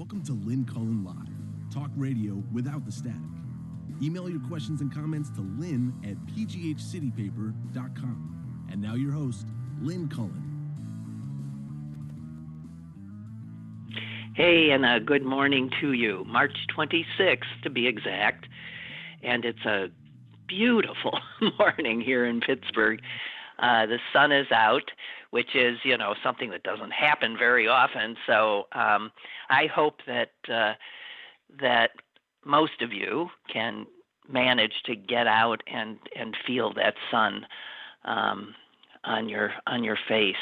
Welcome to Lynn Cullen Live, talk radio without the static. Email your questions and comments to lynn@pghcitypaper.com. And now your host, Lynn Cullen. Hey, and good morning to you. March 26th, to be exact. And it's a beautiful morning here in Pittsburgh. The sun is out, which is, something that doesn't happen very often. So I hope that most of you can manage to get out and feel that sun on your face.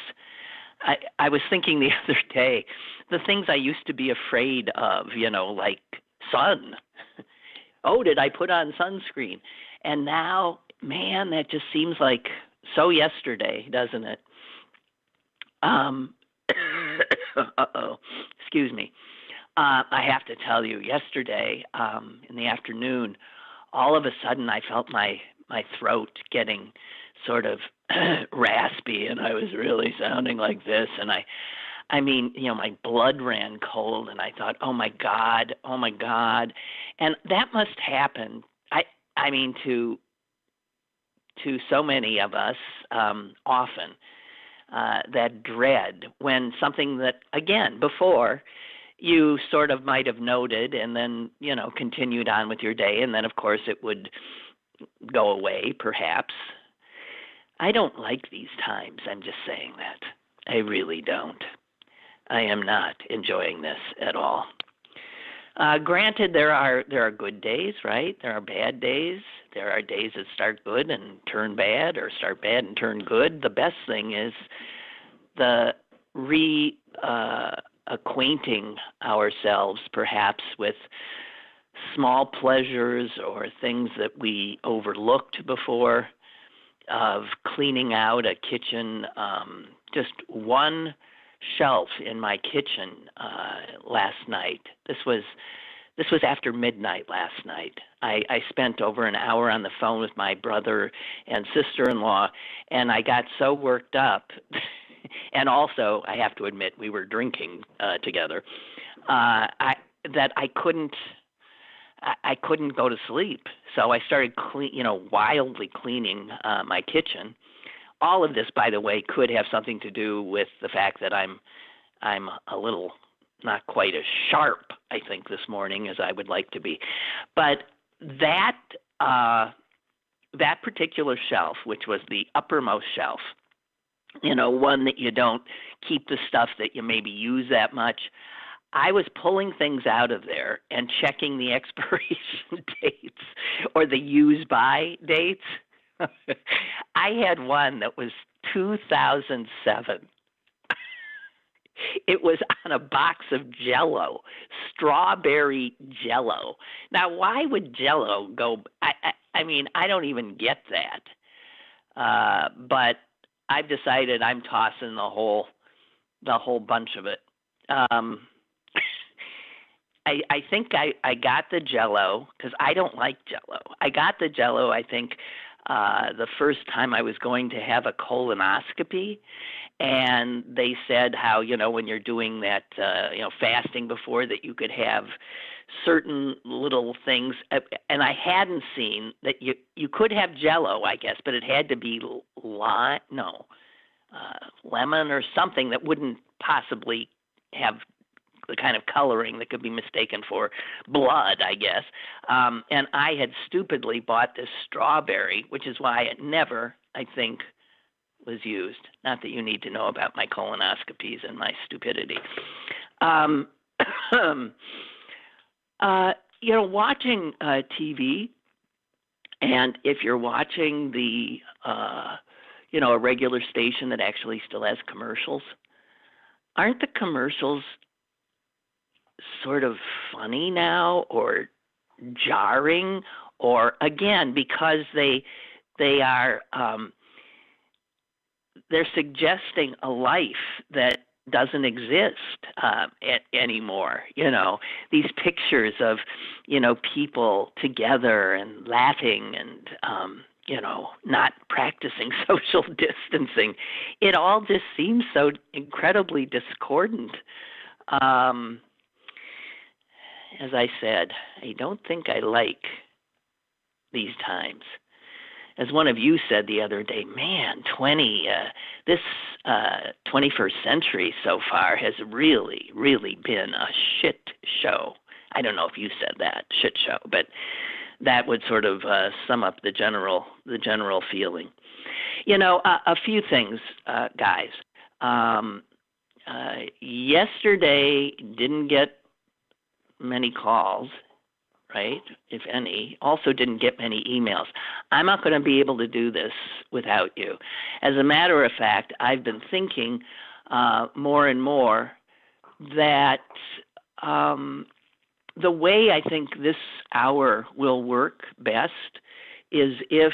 I was thinking the other day, the things I used to be afraid of, like sun. Oh, did I put on sunscreen? And now, man, that just seems like so yesterday, doesn't it? Uh-oh, excuse me. I have to tell you, yesterday in the afternoon, all of a sudden I felt my throat getting sort of raspy, and I was really sounding like this, and I mean, my blood ran cold, and I thought, oh my God, and that must happen. I mean, to so many of us often, that dread when something that, again, before you sort of might have noted and then, continued on with your day, and then, of course, it would go away, perhaps. I don't like these times. I'm just saying that. I really don't. I am not enjoying this at all. Granted, there are good days, right? There are bad days. There are days that start good and turn bad, or start bad and turn good. The best thing is the acquainting ourselves, perhaps, with small pleasures or things that we overlooked before, of cleaning out a kitchen. Just one shelf in my kitchen last night. This was after midnight last night. I spent over an hour on the phone with my brother and sister-in-law, and I got so worked up. And also, I have to admit, we were drinking together. That I couldn't go to sleep. So I started wildly cleaning my kitchen. All of this, by the way, could have something to do with the fact that I'm a little not quite as sharp, I think, this morning as I would like to be. But that particular shelf, which was the uppermost shelf, one that you don't keep the stuff that you maybe use that much, I was pulling things out of there and checking the expiration dates or the use-by dates. I had one that was 2007. It was on a box of Jell-O, strawberry Jell-O. Now, why would Jell-O go? I mean, I don't even get that. But I've decided I'm tossing the whole bunch of it. I think I got the Jell-O because I don't like Jell-O. I got the Jell-O, I think, the first time I was going to have a colonoscopy, and they said how, when you're doing that, fasting before, that you could have certain little things, and I hadn't seen that you could have Jell-O, I guess, but it had to be lemon or something that wouldn't possibly have the kind of coloring that could be mistaken for blood, I guess. And I had stupidly bought this strawberry, which is why it never, I think, was used. Not that you need to know about my colonoscopies and my stupidity. Watching TV, and if you're watching the, a regular station that actually still has commercials, aren't the commercials sort of funny now, or jarring, or again, because they are they're suggesting a life that doesn't exist anymore. These pictures of people together and laughing and not practicing social distancing. It all just seems so incredibly discordant. as I said, I don't think I like these times. As one of you said the other day, man, this 21st century so far has really, really been a shit show. I don't know if you said that, shit show, but that would sort of sum up the general feeling. A few things, guys. Yesterday didn't get many calls, right? If any. Also didn't get many emails. I'm not going to be able to do this without you. As a matter of fact, I've been thinking more and more that the way I think this hour will work best is if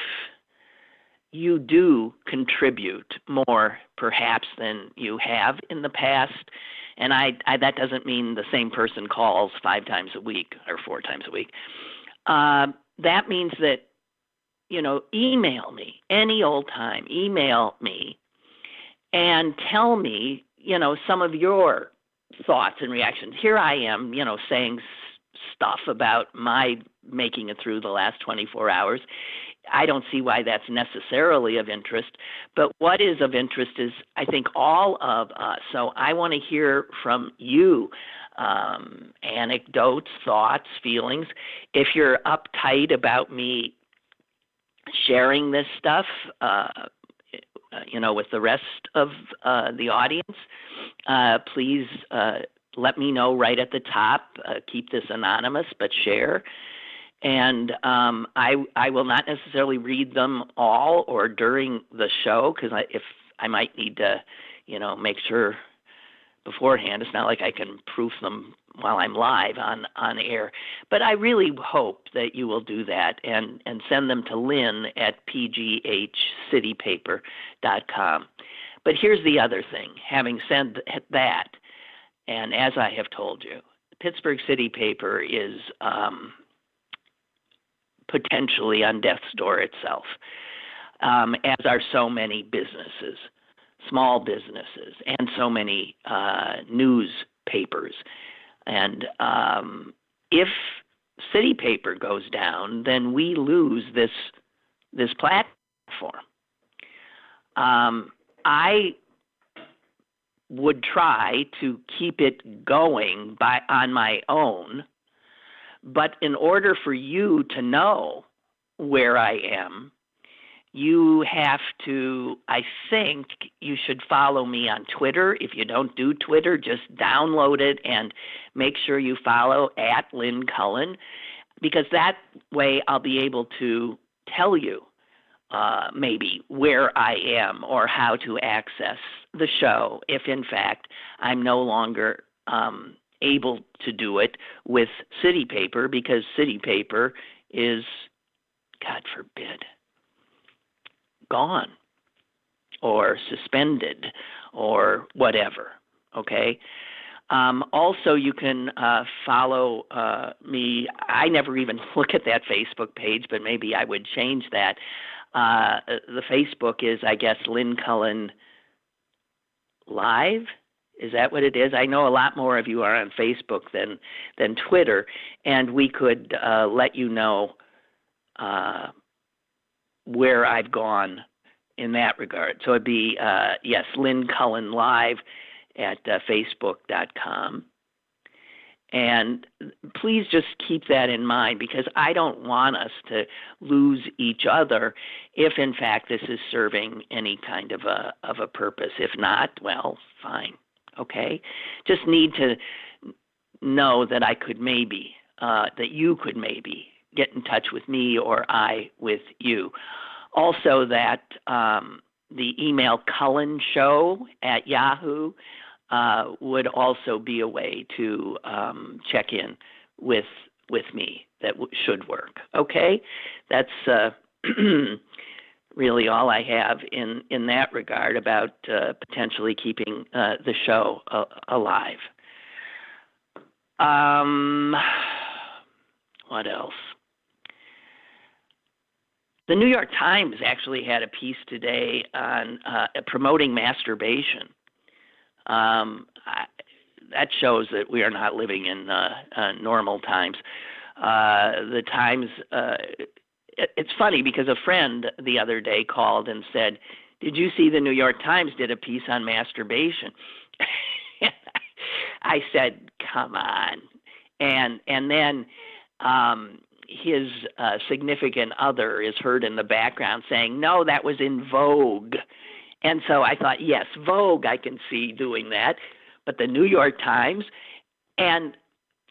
you do contribute more, perhaps, than you have in the past. And I that doesn't mean the same person calls 5 times a week or 4 times a week. That means that, email me any old time. Email me and tell me, some of your thoughts and reactions. Here I am, saying stuff about my making it through the last 24 hours. I don't see why that's necessarily of interest, but what is of interest is, I think, all of us. So I want to hear from you, anecdotes, thoughts, feelings. If you're uptight about me sharing this stuff, with the rest of the audience, please let me know right at the top. Keep this anonymous, but share. And I will not necessarily read them all or during the show, because if I might need to, make sure beforehand. It's not like I can proof them while I'm live on air. But I really hope that you will do that and send them to Lynn at pghcitypaper.com. But here's the other thing. Having said that, and as I have told you, Pittsburgh City Paper is potentially on death's door itself, as are so many businesses, small businesses, and so many newspapers. And if City Paper goes down, then we lose this platform. I would try to keep it going on my own, but in order for you to know where I am, you have to, I think you should follow me on Twitter. If you don't do Twitter, just download it and make sure you follow at Lynn Cullen, because that way I'll be able to tell you maybe where I am or how to access the show if, in fact, I'm no longer able to do it with City Paper, because City Paper is, God forbid, gone or suspended or whatever, okay? Also, you can follow me. I never even look at that Facebook page, but maybe I would change that. The Facebook is, I guess, Lynn Cullen Live. Is that what it is? I know a lot more of you are on Facebook than Twitter, and we could let you know where I've gone in that regard. So it'd be, yes, Lynn Cullen Live at Facebook.com. And please just keep that in mind, because I don't want us to lose each other if, in fact, this is serving any kind of a purpose. If not, well, fine. Okay? Just need to know that I could maybe, that you could maybe get in touch with me or I with you. Also that the email Cullen Show at Yahoo would also be a way to check in with me. That should work. Okay? That's really all I have in that regard about potentially keeping the show alive. What else? The New York Times actually had a piece today on promoting masturbation. that shows that we are not living in normal times. The times. It's funny because a friend the other day called and said, "Did you see the New York Times did a piece on masturbation?" I said, "Come on," and then his significant other is heard in the background saying, "No, that was in Vogue." And so I thought, yes, Vogue, I can see doing that, but the New York Times, and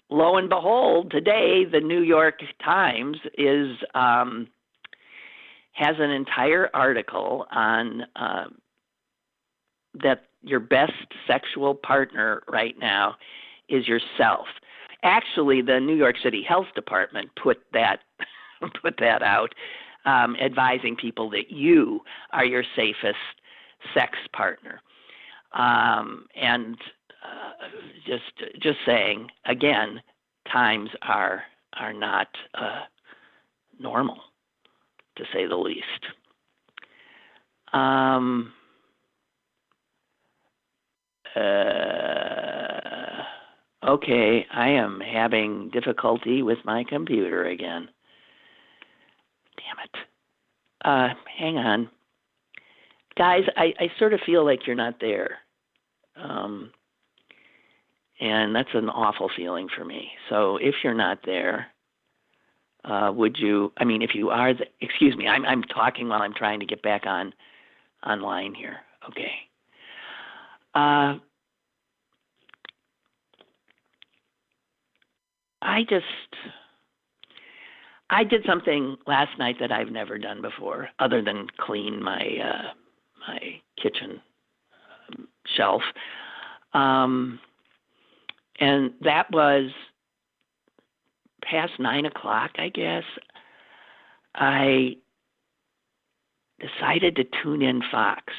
lo and behold, today the New York Times is has an entire article on that your best sexual partner right now is yourself. Actually, the New York City Health Department put that out, advising people that you are your safest sex partner, and just saying again, times are not normal, to say the least. Okay, I am having difficulty with my computer again. Damn it. Hang on. Guys, I sort of feel like you're not there. And that's an awful feeling for me. So if you're not there, would you, if you are, excuse me, I'm talking while I'm trying to get back online here. Okay. I did something last night that I've never done before, other than clean my kitchen shelf. And that was past 9 o'clock, I guess. I decided to tune in Fox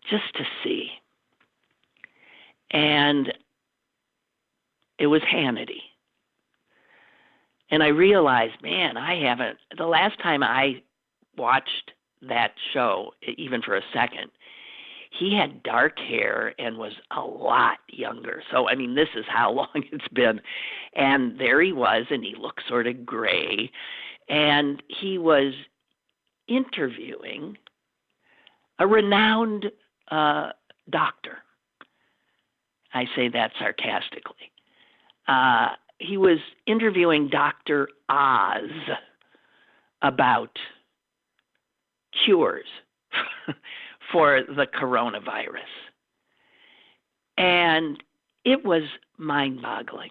just to see. And it was Hannity. And I realized, man, the last time I watched that show, even for a second, he had dark hair and was a lot younger. So, this is how long it's been. And there he was, and he looked sort of gray. And he was interviewing a renowned doctor. I say that sarcastically. He was interviewing Dr. Oz about cures for the coronavirus. And it was mind-boggling.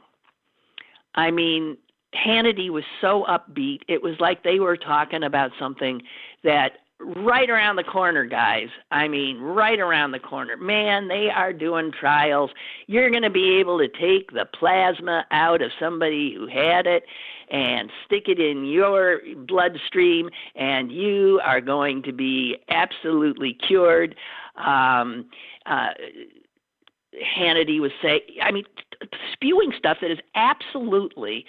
Hannity was so upbeat. It was like they were talking about something that right around the corner, guys. Right around the corner. Man, they are doing trials. You're going to be able to take the plasma out of somebody who had it and stick it in your bloodstream, and you are going to be absolutely cured. Hannity was saying, spewing stuff that is absolutely,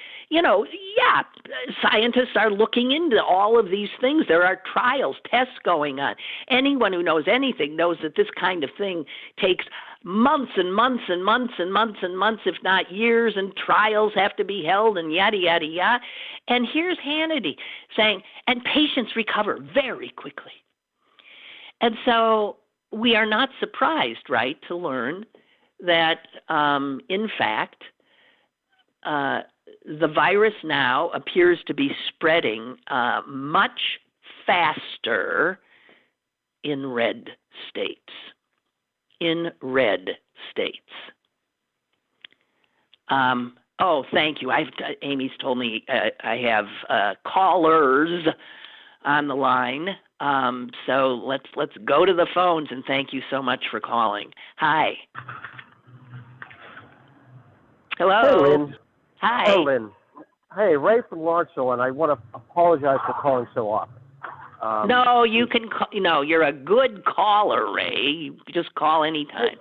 scientists are looking into all of these things. There are trials, tests going on. Anyone who knows anything knows that this kind of thing takes months and months and months and months and months, if not years, and trials have to be held and yada, yada, yada. And here's Hannity saying, and patients recover very quickly. And so we are not surprised, right, to learn that, in fact, the virus now appears to be spreading much faster in red states. Thank you. Amy's told me I have callers on the line. So let's go to the phones, and thank you so much for calling. Hi. Hello. Hey, Lynn. Hi. Hello, Lynn. Hey, Ray from Lawrenceville, and I want to apologize for calling so often. No, you can call. You're a good caller, Ray. You just call anytime.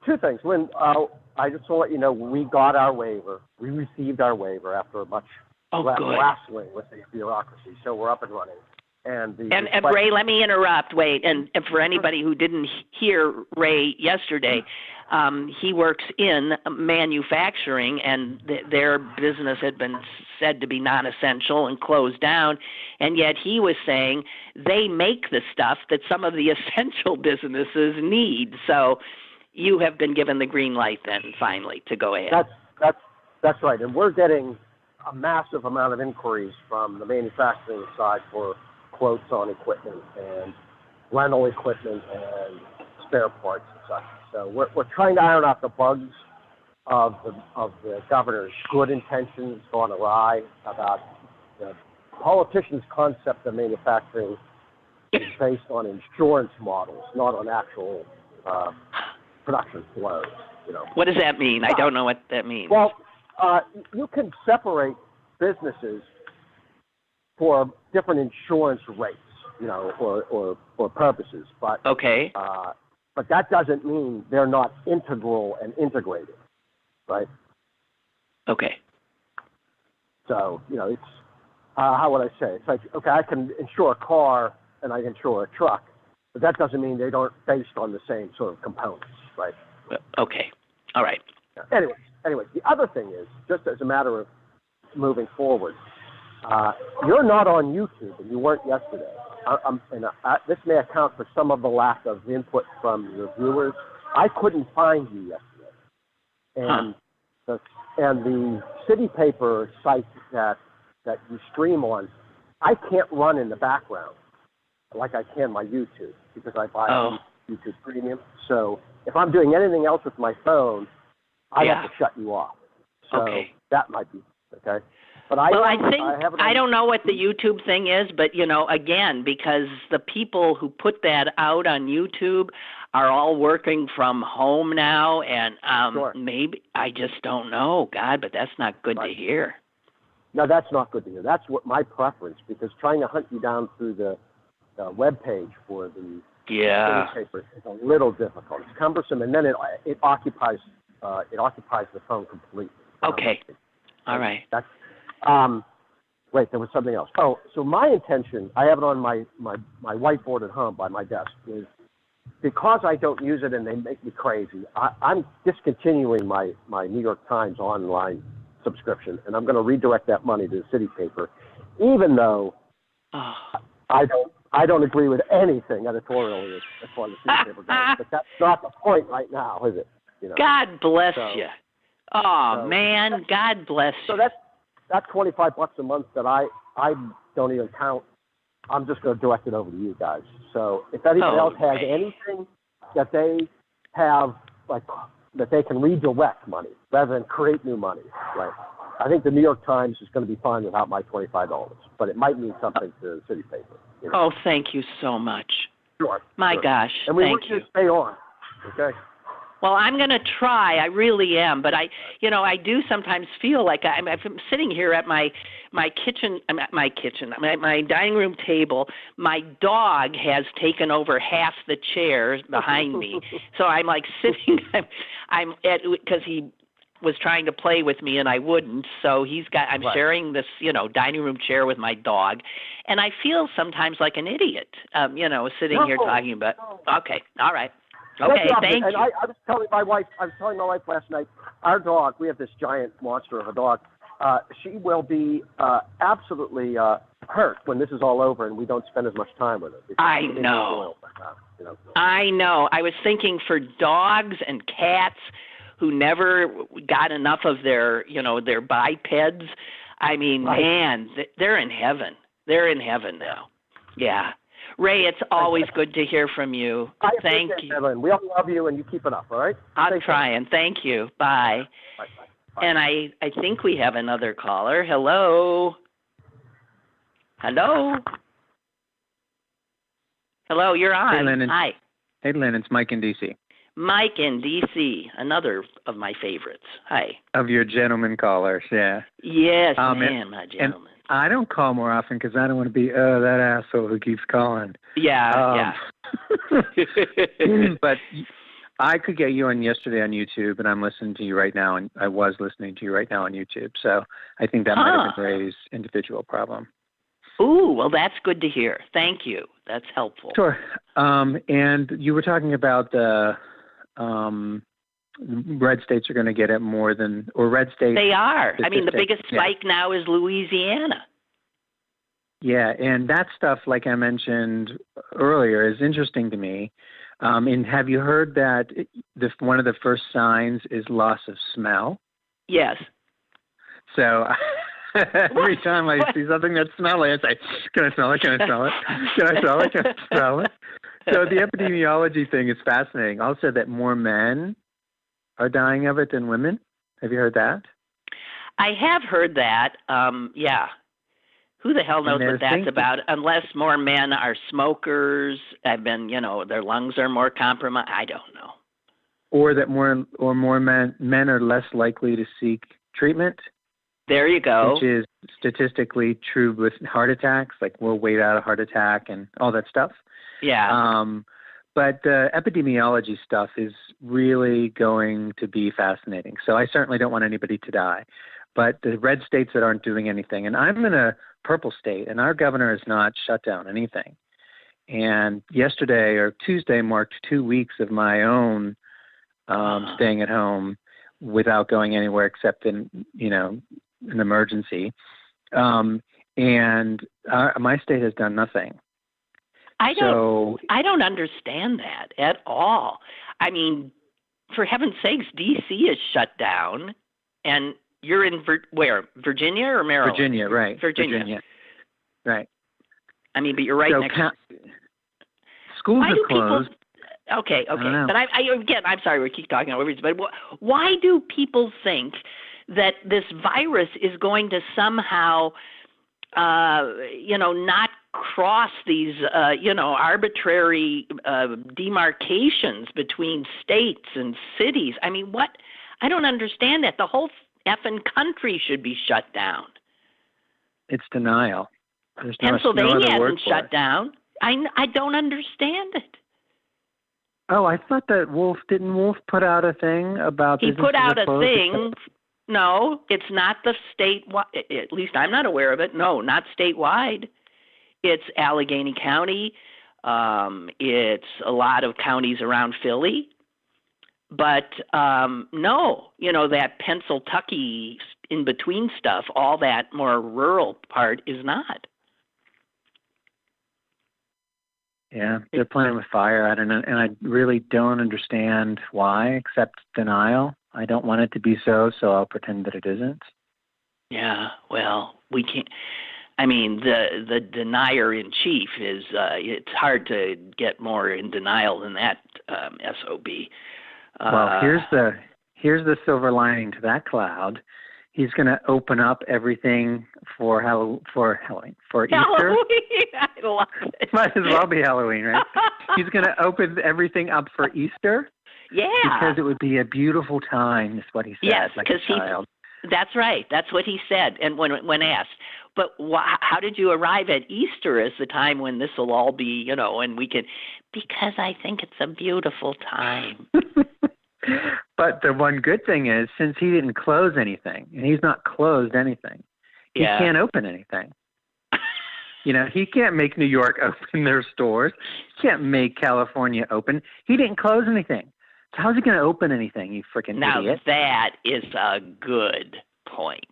Two things, Lynn. I just want to let you know we got our waiver. We received our waiver after a much wrestling with the bureaucracy, so we're up and running. And Ray, let me interrupt. Wait, and for anybody who didn't hear Ray yesterday, he works in manufacturing, and their business had been said to be non-essential and closed down, and yet he was saying they make the stuff that some of the essential businesses need. So you have been given the green light then, finally, to go ahead. That's right, and we're getting a massive amount of inquiries from the manufacturing side for quotes on equipment and rental equipment and spare parts and such. So we're trying to iron out the bugs of the governor's good intentions gone awry about the politicians' concept of manufacturing is based on insurance models, not on actual production flows. What does that mean? I don't know what that means. Well, you can separate businesses for different insurance rates, or purposes, but okay. But that doesn't mean they're not integral and integrated, right? Okay. So, it's, how would I say? It's like, okay, I can insure a car and I can insure a truck, but that doesn't mean they aren't based on the same sort of components, right? Okay. All right. Anyway, the other thing is, just as a matter of moving forward, you're not on YouTube, and you weren't yesterday. This may account for some of the lack of input from your viewers. I couldn't find you yesterday, and the city paper site that you stream on, I can't run in the background like I can my YouTube because I buy YouTube Premium. So if I'm doing anything else with my phone, I have to shut you off. So that might be okay. But I don't know what the YouTube thing is, but again, because the people who put that out on YouTube are all working from home now, and maybe I just don't know, God, but that's not good to hear. No, that's not good to hear. That's what my preference, because trying to hunt you down through the web page for the newspaper is a little difficult. It's cumbersome, and then it occupies the phone completely. Okay, all right. That's wait, there was something else. Oh, so my intention, I have it on my whiteboard at home by my desk, is because I don't use it and they make me crazy, I'm discontinuing my New York Times online subscription, and I'm going to redirect that money to the city paper, even though I don't agree with anything editorially as far as the city paper goes. But that's not the point right now, is it? God bless you. Man, God bless you. So that's $25 a month that I don't even count. I'm just going to direct it over to you guys. So if anybody else has anything that they have, like, that they can redirect money rather than create new money, right? I think the New York Times is going to be fine without my $25, but it might mean something to the city paper. Oh, thank you so much. Sure. My gosh, and we thank want you. You to stay on, okay? Well, I'm going to try. I really am. But I do sometimes feel like I'm sitting here at my dining room table. My dog has taken over half the chairs behind me. So I'm like sitting, because he was trying to play with me and I wouldn't. So I'm sharing this, dining room chair with my dog. And I feel sometimes like an idiot, sitting here talking about, okay, all right. Okay, thank you. I was telling my wife last night, our dog, we have this giant monster of a dog. She will be absolutely hurt when this is all over and we don't spend as much time with her. I know. I know. I was thinking for dogs and cats who never got enough of their bipeds. I mean, man, they're in heaven. They're in heaven now. Yeah. Ray, it's always good to hear from you. Thank you. Evelyn. We all love you, and you keep it up, all right? I'm trying. Thank you. Bye. Bye. And I think we have another caller. Hello? Hello, you're on. Hey, Lynn. Hi. Hey, Lynn, it's Mike in D.C. Mike in D.C., another of my favorites. Hi. Of your gentleman callers, yeah. Yes, man, my gentleman. I don't call more often because I don't want to be that asshole who keeps calling. Yeah. But I could get you on yesterday on YouTube, and I'm listening to you right now, and I was listening to you right now on YouTube. So I think that might have been Ray's individual problem. Ooh, well, that's good to hear. Thank you. That's helpful. Sure. And you were talking about the red states are going to get it more than, or red states. They are. I mean, the biggest spike now is Louisiana. Yeah, and that stuff, like I mentioned earlier, is interesting to me. And have you heard that one of the first signs is loss of smell? Yes. So every time I see something that's smelly, I say, can I smell it? Can I smell it? Can I smell it? Can I smell it? So the epidemiology thing is fascinating. Also that more men are dying of it than women. Have you heard that? I have heard that. Yeah. Who the hell knows what that's about? Unless more men are smokers, their lungs are more compromised. I don't know. Or that more men are less likely to seek treatment. There you go. Which is statistically true with heart attacks. Like we'll wait out a heart attack and all that stuff. Yeah. But the epidemiology stuff is really going to be fascinating. So I certainly don't want anybody to die. But the red states that aren't doing anything, and I'm in a purple state, and our governor has not shut down anything. And yesterday or Tuesday marked 2 weeks of my own staying at home without going anywhere except in, an emergency. And my state has done nothing. I don't understand that at all. I mean, for heaven's sakes, D.C. is shut down, and you're in where? Virginia or Maryland? Virginia, right. Virginia. Right. I mean, but you're right next. Schools are closed. Okay. But I'm sorry, we keep talking over. But why do people think that this virus is going to somehow, not cross these, arbitrary demarcations between states and cities? I mean, what? I don't understand that. The whole effing country should be shut down. It's denial. Pennsylvania hasn't shut down. I don't understand it. Oh, I thought that didn't Wolf put out a thing about He put out a thing. No, it's not the statewide. At least I'm not aware of it. No, not statewide. It's Allegheny County. It's a lot of counties around Philly. But no, that Pennsylvania in between stuff, all that more rural part is not. Yeah, they're playing with fire. I don't know, and I really don't understand why, except denial. I don't want it to be so I'll pretend that it isn't. Yeah, well, we can't. I mean, the denier in chief is. It's hard to get more in denial than that SOB. Well, here's the silver lining to that cloud. He's going to open up everything for Halloween, for Easter. Halloween, I love it. Might as well be Halloween, right? He's going to open everything up for Easter. Yeah. Because it would be a beautiful time, is what he said, yes, like a child. That's right. That's what he said. And when asked, but how did you arrive at Easter as the time when this will all be, and we can, because I think it's a beautiful time. But the one good thing is, since he didn't close anything, and he's not closed anything, he can't open anything. He can't make New York open their stores. He can't make California open. He didn't close anything. So how's he going to open anything, you freaking idiot? Now, that is a good point.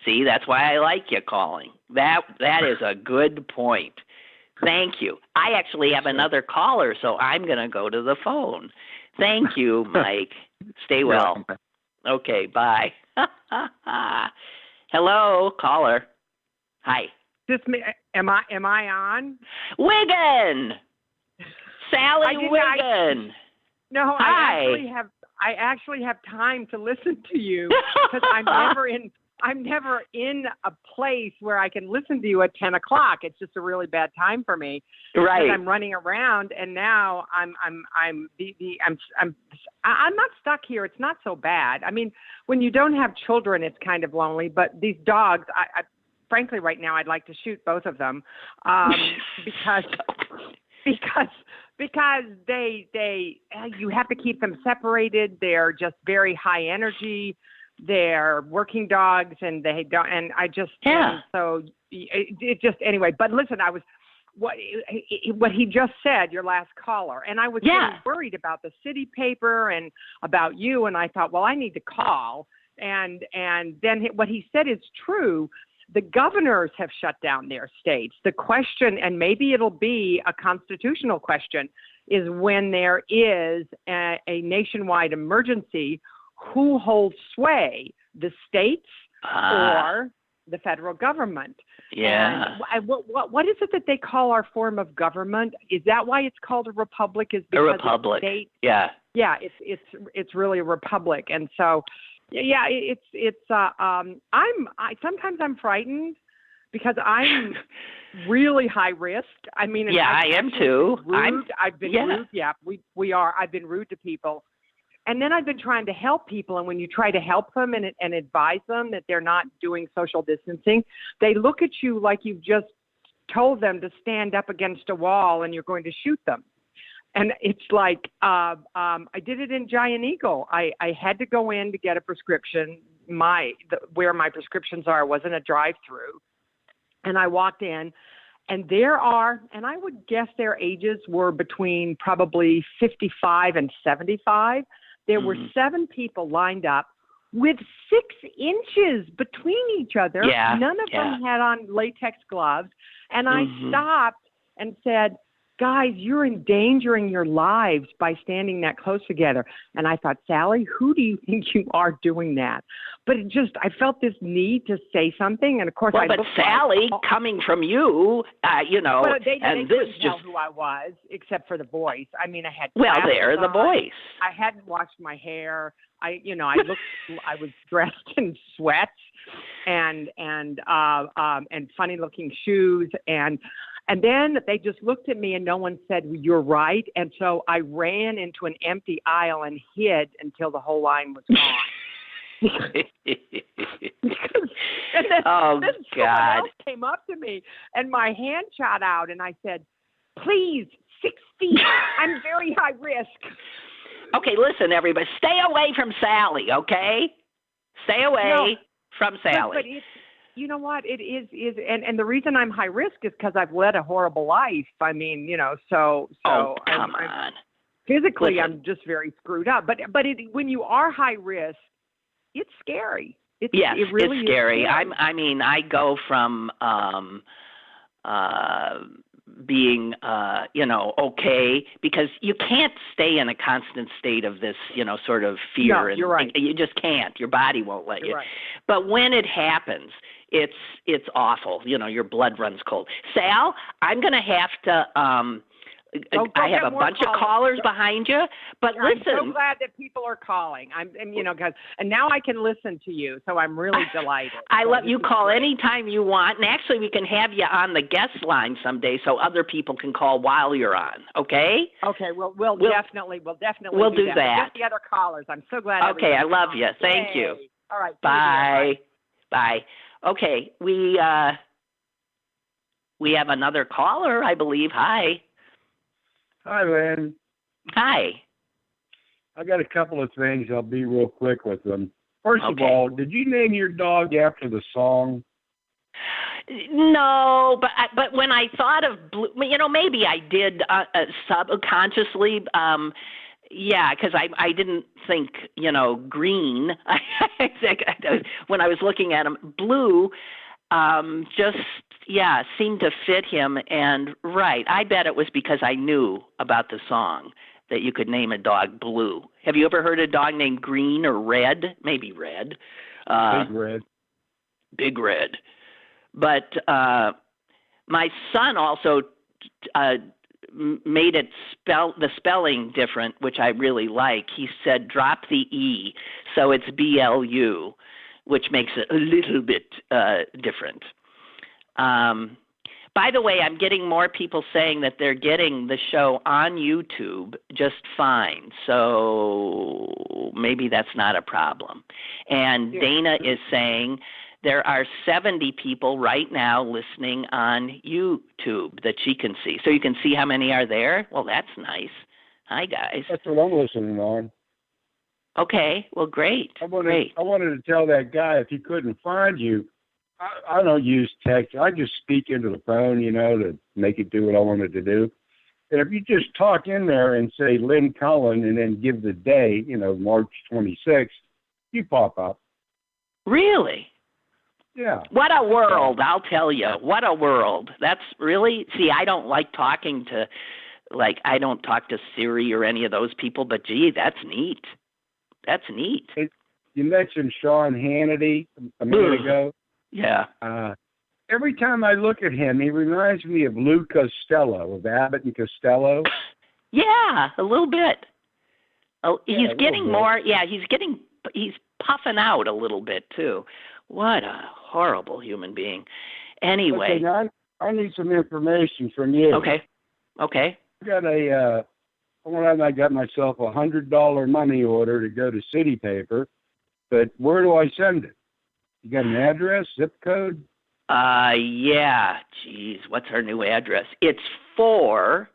See, that's why I like you calling. That is a good point. Thank you. I actually have another caller, so I'm going to go to the phone. Thank you, Mike. Stay well. Okay, bye. Hello, caller. Hi. Just me. Am I on? Wiggin. Sally Wiggin. No, Hi. I actually have time to listen to you because I'm never in a place where I can listen to you at 10 o'clock. It's just a really bad time for me. Right. Because I'm running around, and now I'm not stuck here. It's not so bad. I mean, when you don't have children, it's kind of lonely. But these dogs, I frankly, right now, I'd like to shoot both of them because they you have to keep them separated. They're just very high energy. They're working dogs, and they don't. And I just so it just anyway. But listen, what he just said, your last caller. And I was getting worried about the city paper and about you. And I thought, well, I need to call. And then what he said is true. The governors have shut down their states. The question, and maybe it'll be a constitutional question, is when there is a nationwide emergency, who holds sway, the states or the federal government? Yeah. And what is it that they call our form of government? Is that why it's called a republic? Is because a republic? State? Yeah. Yeah, it's really a republic, and so sometimes I'm frightened because I'm really high risk. I mean, I am too. I've been rude. Yeah, we are. I've been rude to people. And then I've been trying to help people, and when you try to help them and advise them that they're not doing social distancing, they look at you like you've just told them to stand up against a wall and you're going to shoot them. And it's like, I did it in Giant Eagle. I had to go in to get a prescription. Where my prescriptions are wasn't a drive-through. And I walked in, and and I would guess their ages were between probably 55 and 75. There were 7 people lined up with 6 inches between each other. Yeah, None of them had on latex gloves. And I stopped and said, guys, you're endangering your lives by standing that close together. And I thought, Sally, who do you think you are doing that? But I felt this need to say something. And of course, but Sally, coming from you, but they and couldn't this tell just who I was, except for the voice. I mean, I had the voice. I hadn't washed my hair. I was dressed in sweats and funny looking shoes and then they just looked at me and no one said, you're right. And so I ran into an empty aisle and hid until the whole line was gone. And then someone else came up to me and my hand shot out and I said, please, 6 feet. I'm very high risk. Okay, listen, everybody, stay away from Sally, okay? Stay away from Sally. But it's, you know what? It is and the reason I'm high risk is because I've led a horrible life. I mean, so come on. Physically, Listen. I'm just very screwed up. But when you are high risk, it's scary. It really it's scary. Is scary. I mean, I go from being okay, because you can't stay in a constant state of this sort of fear. No, you're right. You just can't. Your body won't let you. Right. But when it happens, it's awful. Your blood runs cold. Sal, I'm going to have to I have a bunch of callers behind you, but listen. I'm so glad that people are calling. And now I can listen to you, so I'm really delighted. I love you. Call anytime you want, and actually we can have you on the guest line someday so other people can call while you're on. Okay? Okay. We'll definitely do that. Just the other callers. I'm so glad. Okay. I love you. Thank you. All right. Bye. Bye. Okay. We have another caller, I believe. Hi. Hi, Lynn. Hi. I got a couple of things. I'll be real quick with them. First of all, did you name your dog after the song? No, but when I thought of blue, maybe I did subconsciously. Because I didn't think green. When I was looking at him, blue. Seemed to fit him. And right, I bet it was because I knew about the song that you could name a dog Blue. Have you ever heard a dog named Green or Red? Maybe Red. Big Red. Big Red. But my son also made it the spelling different, which I really like. He said drop the E, so it's BLU, which makes it a little bit different. By the way, I'm getting more people saying that they're getting the show on YouTube just fine. So maybe that's not a problem. And Dana is saying there are 70 people right now listening on YouTube that she can see. So you can see how many are there? Well, that's nice. Hi, guys. That's what I'm listening on. Okay. Well, great. I wanted to tell that guy if he couldn't find you, I don't use text. I just speak into the phone, to make it do what I want it to do. And if you just talk in there and say Lynn Cullen and then give the day, March 26th, you pop up. Really? Yeah. What a world, I'll tell you. What a world. That's really, see, I don't like talking to, I don't talk to Siri or any of those people, but gee, that's neat. That's neat. You mentioned Sean Hannity a minute ago. Yeah. Every time I look at him, he reminds me of Lou Costello, of Abbott and Costello. Yeah, a little bit. Oh, he's getting more, he's puffing out a little bit, too. What a horrible human being. Anyway. Okay, I need some information from you. Okay. I got myself $100 money order to go to City Paper, but where do I send it? You got an address, zip code? Yeah. Geez, what's our new address? It's 4,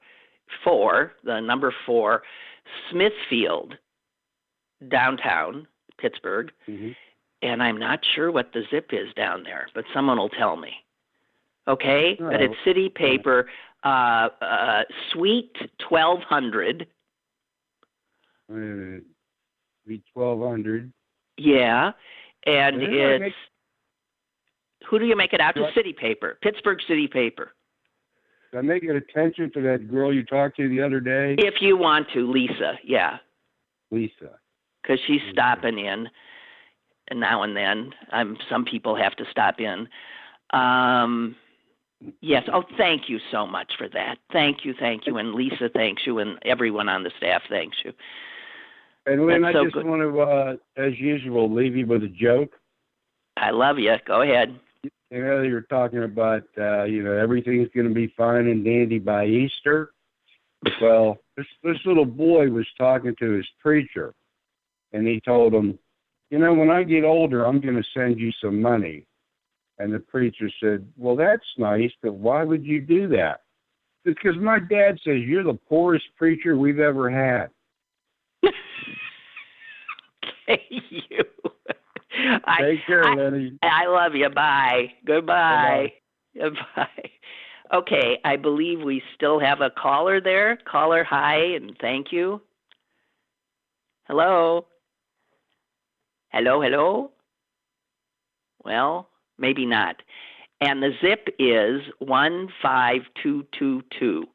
the number 4, Smithfield, downtown Pittsburgh. Mm-hmm. And I'm not sure what the zip is down there, but someone will tell me. Okay? Oh. But it's City Paper, Suite 1200. Suite 1200. Yeah. And it's... Who do you make it out to? City Paper. Pittsburgh City Paper. Did I make it attention to that girl you talked to the other day? If you want to, Lisa. Yeah. Lisa. Because she's stopping in now and then. Some people have to stop in. Yes. Oh, thank you so much for that. Thank you. And Lisa thanks you, and everyone on the staff thanks you. And Lynn, I just want to, as usual, leave you with a joke. I love you. Go ahead. You're talking about, everything's going to be fine and dandy by Easter. Well, this little boy was talking to his preacher, and he told him, when I get older, I'm going to send you some money. And the preacher said, well, that's nice, but why would you do that? Because my dad says you're the poorest preacher we've ever had. Thank you. Take care, Lenny. I love you. Bye. Goodbye. Goodbye. Okay, I believe we still have a caller there. Caller, hi, and thank you. Hello? Hello? Well, maybe not. And the zip is 15222.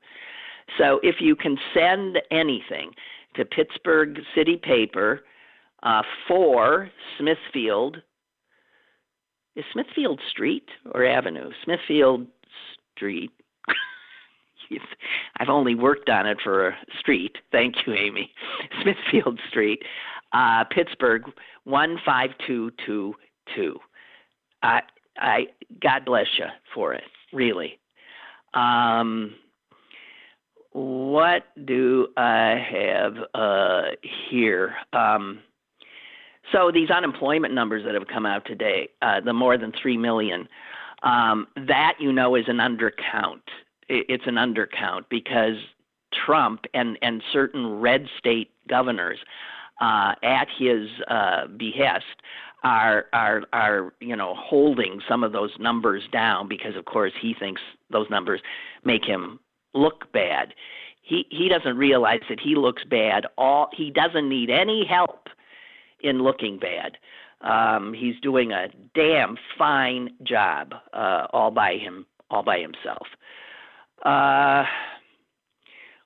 So if you can send anything to Pittsburgh City Paper, 4 Smithfield. Is Smithfield Street or Avenue? Smithfield Street. I've only worked on it for a street. Thank you, Amy. Smithfield Street, Pittsburgh, 15222. God bless you for it, really. What do I have here? So these unemployment numbers that have come out today, the more than 3 million, that, is an undercount. It's an undercount because Trump and certain red state governors at his behest are holding some of those numbers down because, of course, he thinks those numbers make him look bad. He doesn't realize that he looks bad. He doesn't need any help in looking bad. He's doing a damn fine job all by himself.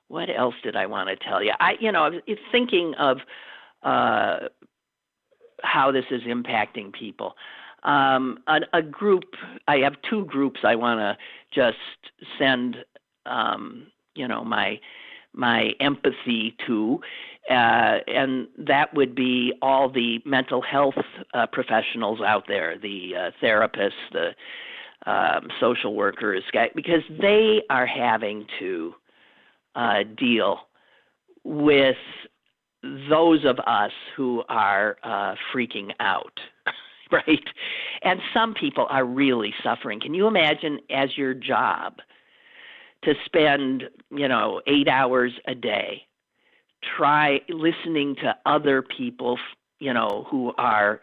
What else did I want to tell you? I was thinking of how this is impacting people. A group, I have 2 groups I want to just send, my empathy to, and that would be all the mental health professionals out there, the therapists, the social workers, because they are having to deal with those of us who are freaking out, right? And some people are really suffering. Can you imagine as your job to spend, 8 hours a day listening to other people, who are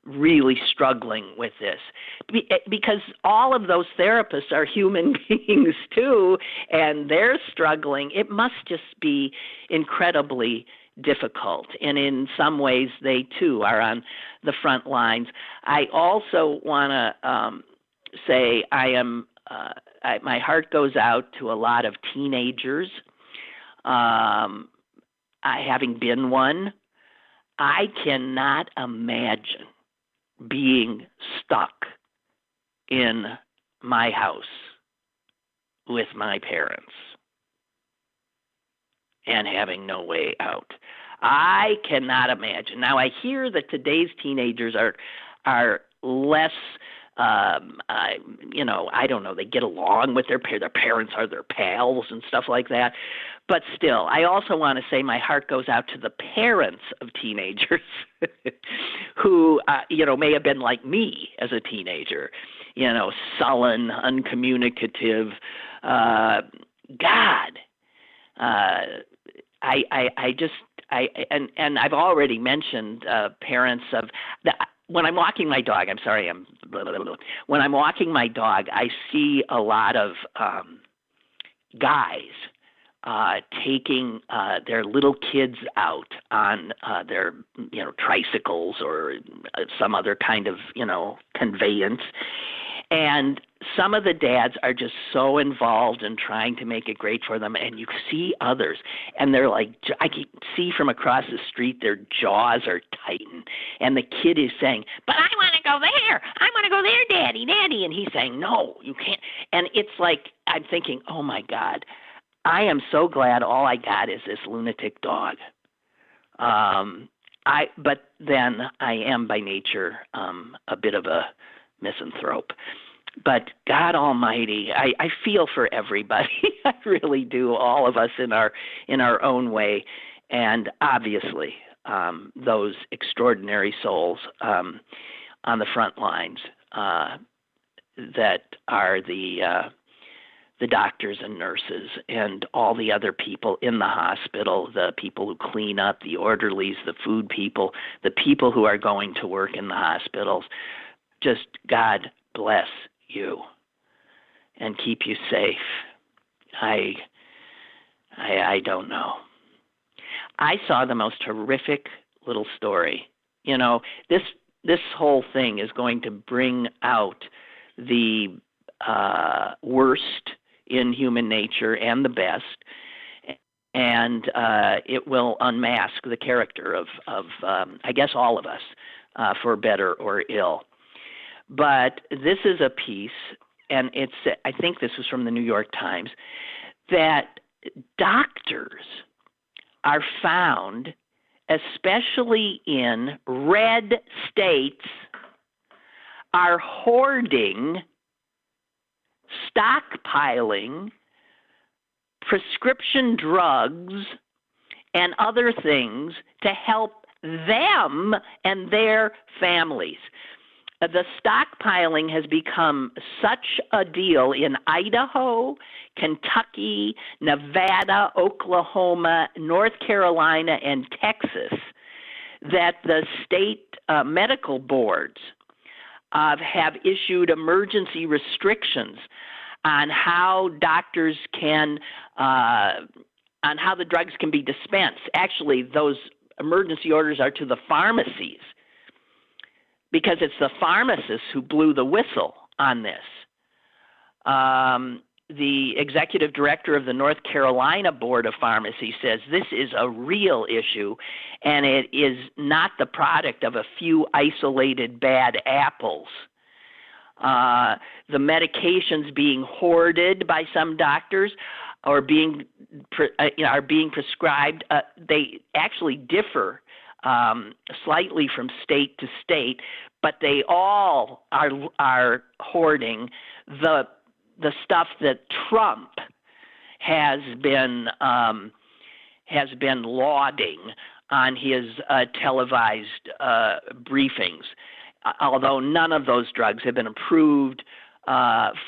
really struggling with this, because all of those therapists are human beings too, and they're struggling. It must just be incredibly difficult, and in some ways they too are on the front lines. I also want to say my heart goes out to a lot of teenagers. Having been one, I cannot imagine being stuck in my house with my parents and having no way out. I cannot imagine. Now, I hear that today's teenagers are less, I don't know, they get along with their parents are their pals and stuff like that. But still, I also want to say my heart goes out to the parents of teenagers who, may have been like me as a teenager, sullen, uncommunicative. God, and I've already mentioned parents of when I'm walking my dog. I'm sorry, when I'm walking my dog, I see a lot of guys taking their little kids out on their tricycles or some other kind of conveyance. And some of the dads are just so involved in trying to make it great for them. And you see others, and they're like, I can see from across the street, their jaws are tightened. And the kid is saying, but I want to go there. I want to go there, Daddy. And he's saying, no, you can't. And it's like, I'm thinking, oh, my God, I am so glad all I got is this lunatic dog. But then I am by nature a bit of a misanthrope. But God Almighty, I feel for everybody. I really do, all of us in our own way. And obviously, those extraordinary souls on the front lines that are the doctors and nurses and all the other people in the hospital, the people who clean up, the orderlies, the food people, the people who are going to work in the hospitals. Just God bless you and keep you safe. I don't know. I saw the most horrific little story. This whole thing is going to bring out the worst in human nature and the best, and it will unmask the character of I guess all of us, for better or ill. But this is a piece, and I think this was from the New York Times, that doctors are found, especially in red states, are hoarding, stockpiling prescription drugs and other things to help them and their families. The stockpiling has become such a deal in Idaho, Kentucky, Nevada, Oklahoma, North Carolina, and Texas that the state medical boards have issued emergency restrictions on how doctors can, on how the drugs can be dispensed. Actually, those emergency orders are to the pharmacies, because it's the pharmacists who blew the whistle on this. The executive director of the North Carolina Board of Pharmacy says this is a real issue, and it is not the product of a few isolated bad apples. The medications being hoarded by some doctors or are being prescribed, they actually differ slightly from state to state, but they all are hoarding the stuff that Trump has been lauding on his televised briefings. Although none of those drugs have been approved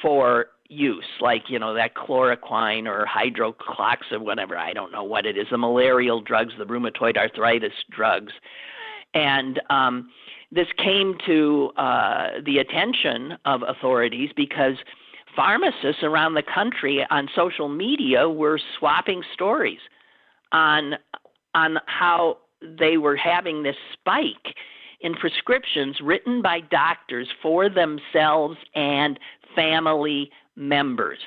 for use, like, that chloroquine or hydrocloxacin, whatever, I don't know what it is, the malarial drugs, the rheumatoid arthritis drugs. And this came to the attention of authorities because pharmacists around the country on social media were swapping stories on how they were having this spike in prescriptions written by doctors for themselves and family members.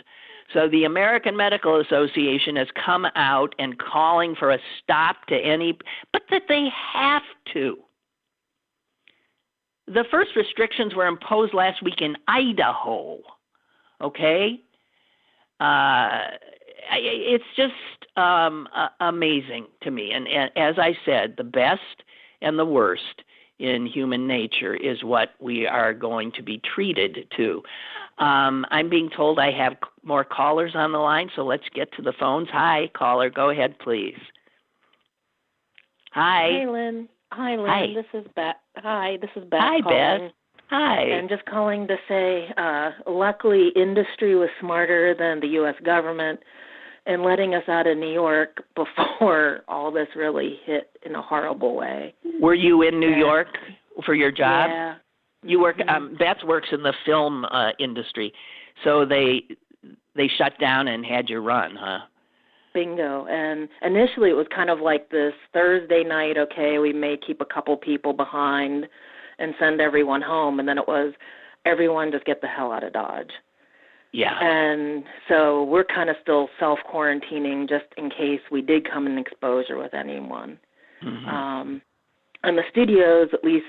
So the American Medical Association has come out and calling for a stop to any, but that they have to. The first restrictions were imposed last week in Idaho, okay? It's just amazing to me. And as I said, the best and the worst in human nature is what we are going to be treated to. I'm being told I have more callers on the line, so let's get to the phones. Hi, caller. Go ahead, please. Hi. Hey, Lynn. Hi, Lynn. Hi. This is Beth. Hi, this is Beth. Hi, calling. Beth. Hi. And just calling to say, luckily, industry was smarter than the U.S. government in letting us out of New York before all this really hit in a horrible way. Were you in New York for your job? Yeah. You work. Beth works in the film industry, so they shut down and had you run, huh? Bingo. And initially, it was kind of like this Thursday night. Okay, we may keep a couple people behind and send everyone home, and then it was everyone just get the hell out of Dodge. Yeah. And so we're kind of still self-quarantining just in case we did come in exposure with anyone. Mm-hmm. And the studios, at least,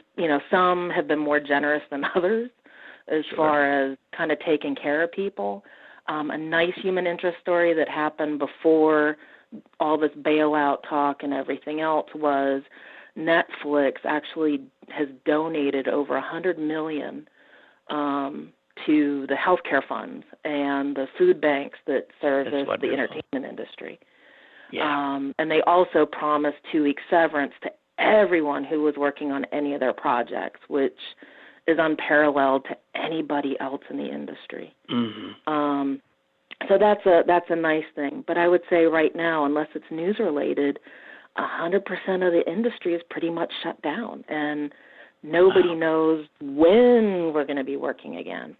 some have been more generous than others as far as kind of taking care of people. A nice human interest story that happened before all this bailout talk and everything else was Netflix actually has donated over $100 million to the healthcare funds and the food banks that service the entertainment industry. Yeah. And they also promised 2-week severance to everyone who was working on any of their projects, which is unparalleled to anybody else in the industry. Mm-hmm. So that's a nice thing. But I would say right now, unless it's news related, 100% of the industry is pretty much shut down, and nobody knows when we're going to be working again.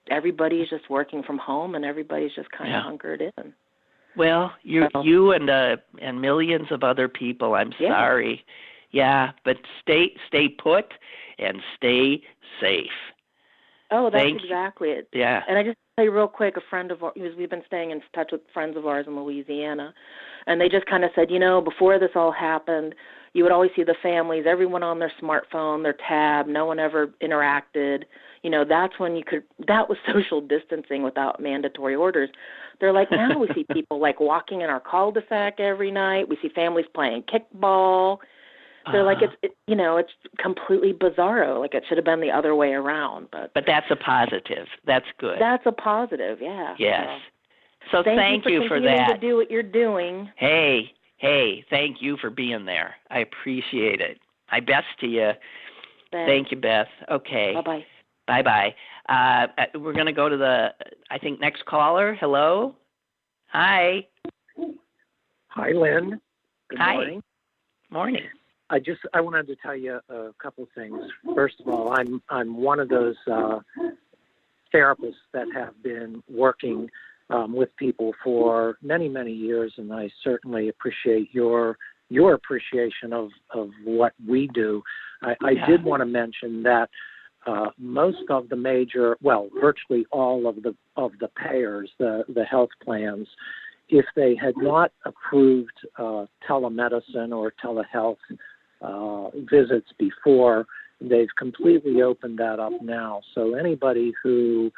Everybody's just working from home, and everybody's just kind of hunkered in. Well, you and millions of other people. I'm sorry. Yeah, but stay put and stay safe. Oh, that's exactly it. Yeah. And I just say real quick, a friend of ours, we've been staying in touch with friends of ours in Louisiana, and they just kind of said, before this all happened, you would always see the families, everyone on their smartphone, their tab, no one ever interacted. That's when that was social distancing without mandatory orders. They're like, now we see people like walking in our cul-de-sac every night. We see families playing kickball. They're like, it's completely bizarro. Like it should have been the other way around. But that's a positive. That's good. That's a positive, yeah. Yes. So thank you for that. Thank you to do what you're doing. Hey, thank you for being there. I appreciate it. My best to you. Thanks. Thank you, Beth. Okay. Bye-bye. Bye-bye. We're going to go to the, next caller. Hello? Hi. Hi, Lynn. Good morning. Morning. I wanted to tell you a couple things. First of all, I'm one of those therapists that have been working with people for many, many years, and I certainly appreciate your appreciation of what we do. I did want to mention that most of the major, virtually all of the payers, the health plans, if they had not approved telemedicine or telehealth visits before, they've completely opened that up now. So anybody who,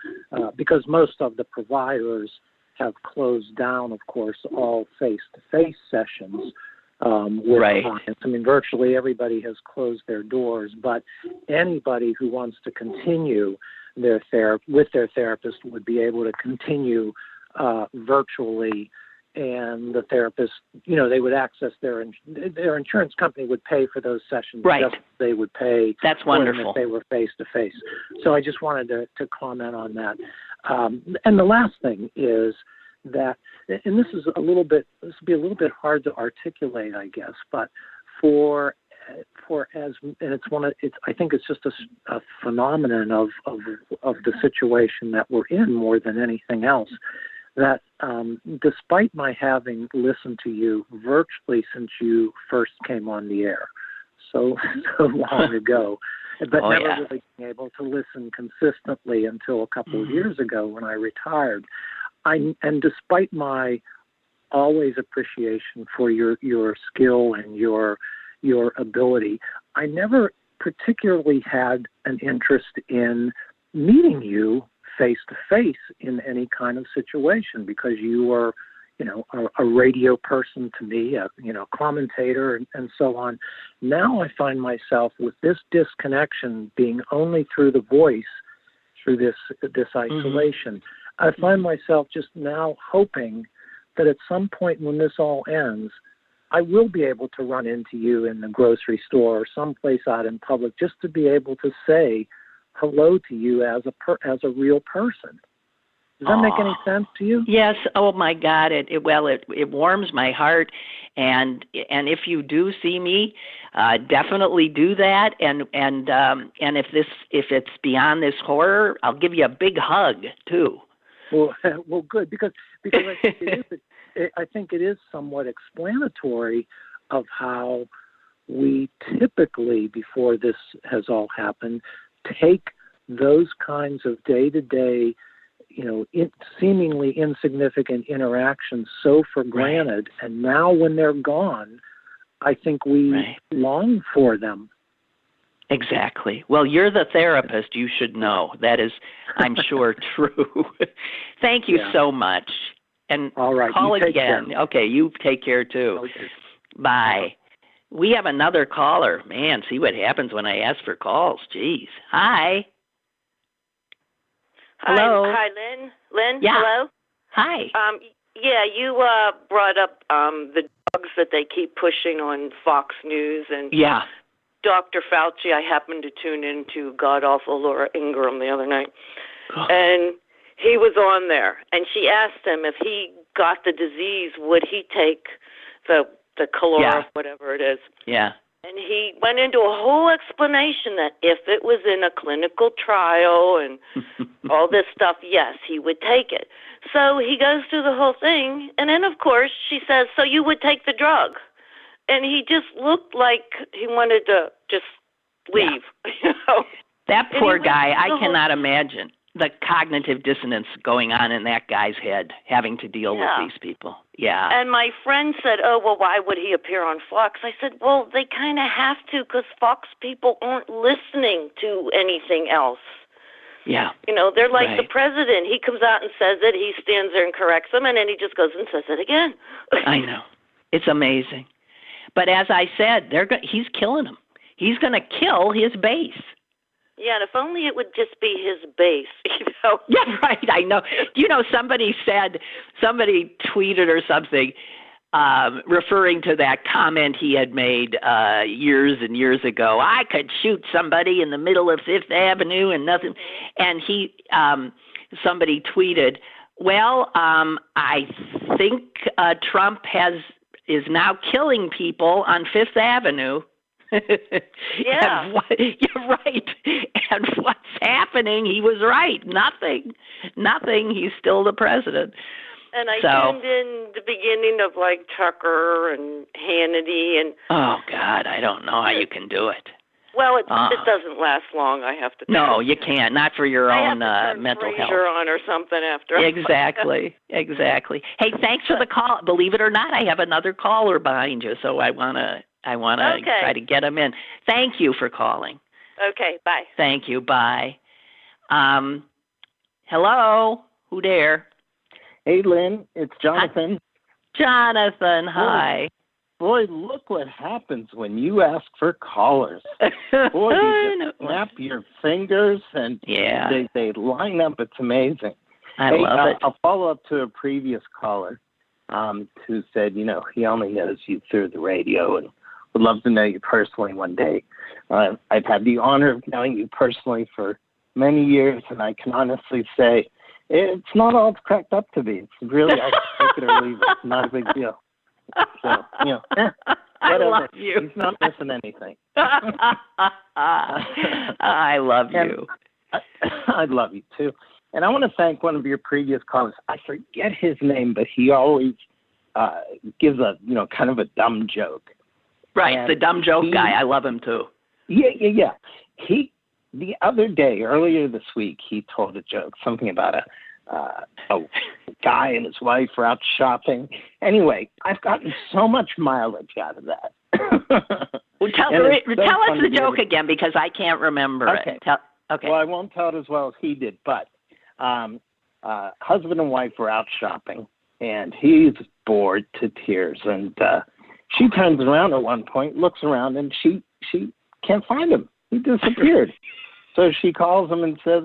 because most of the providers have closed down, of course, all face-to-face sessions with clients. I mean, virtually everybody has closed their doors, but anybody who wants to continue with their therapist would be able to continue virtually. And the therapist, they would access their insurance company would pay for those sessions. Just as they would pay. That's wonderful. If they were face to face. So I just wanted to comment on that. And the last thing is that, and this will be a little bit hard to articulate, I guess, but for I think it's just a phenomenon of the situation that we're in more than anything else. That despite my having listened to you virtually since you first came on the air, so long ago, but never really being able to listen consistently until a couple of years ago when I retired. And despite my always appreciation for your skill and your ability, I never particularly had an interest in meeting you face to face in any kind of situation, because you were, a radio person to me, a commentator and so on. Now I find myself with this disconnection being only through the voice, through this isolation. I find myself just now hoping that at some point when this all ends, I will be able to run into you in the grocery store or someplace out in public, just to be able to say hello to you as a real person. Does that make any sense to you? Yes. Oh my God! It warms my heart, and if you do see me, definitely do that. And if it's beyond this horror, I'll give you a big hug too. Well, good, because I think it is somewhat explanatory of how we typically, before this has all happened, take those kinds of day-to-day, seemingly insignificant interactions so for granted. And now when they're gone, I think we long for them. Exactly. Well, you're the therapist. You should know. That is, I'm sure, true. Thank you so much. And all right, call again. Care. Okay, you take care too. Okay. Bye. We have another caller. Man, see what happens when I ask for calls. Jeez. Hi. Hello. Hi, Lynn. Lynn, yeah. Hello. Hi. You brought up the drugs that they keep pushing on Fox News and Dr. Fauci. I happened to tune into God-awful Laura Ingraham the other night, and he was on there, and she asked him if he got the disease, would he take the caloric, whatever it is. Yeah. And he went into a whole explanation that if it was in a clinical trial and all this stuff, yes, he would take it. So he goes through the whole thing, and then, of course, she says, so you would take the drug. And he just looked like he wanted to just leave. That poor guy, I cannot imagine the cognitive dissonance going on in that guy's head, having to deal with these people. Yeah. And my friend said, oh, well, why would he appear on Fox? I said, well, they kind of have to, because Fox people aren't listening to anything else. Yeah. They're like the president. He comes out and says it, he stands there and corrects them, and then he just goes and says it again. I know. It's amazing. But as I said, he's killing them. He's going to kill his base. Yeah, and if only it would just be his base, Yeah, right, I know. Somebody tweeted or something referring to that comment he had made years and years ago. I could shoot somebody in the middle of Fifth Avenue and nothing. And somebody tweeted, well, I think Trump is now killing people on Fifth Avenue. Yeah. You're right. And what's happening? He was right. Nothing. He's still the president. And I tuned in the beginning of Tucker and Hannity and. Oh God, I don't know how you can do it. Well, it doesn't last long. I have to. No, you can't. Not for your own mental health. On or something after. Exactly. Hey, thanks for the call. Believe it or not, I have another caller behind you, so I wanna try to get him in. Thank you for calling. Okay. Bye. Thank you. Bye. Hello. Who there? Hey, Lynn. It's Jonathan. Jonathan. Hi. Boy, look what happens when you ask for callers. Boy, you just snap your fingers and they line up. It's amazing. I love it. I'll follow up to a previous caller who said, he only knows you through the radio and would love to know you personally one day. I've had the honor of knowing you personally for many years, and I can honestly say it's not all it's cracked up to be. It's really, I take it or leave it. It's not a big deal. So, I love you. He's not missing anything. I love you. I love you too. And I want to thank one of your previous callers. I forget his name, but he always gives a kind of a dumb joke. Right, and the dumb joke guy. I love him too. Yeah. The other day, earlier this week, he told a joke, something about a guy and his wife are out shopping. Anyway, I've gotten so much mileage out of that. Well, tell us the joke again, because I can't remember it. Okay. Well, I won't tell it as well as he did, but husband and wife were out shopping, and he's bored to tears, and she turns around at one point, looks around, and she can't find him. He disappeared. So she calls him and says,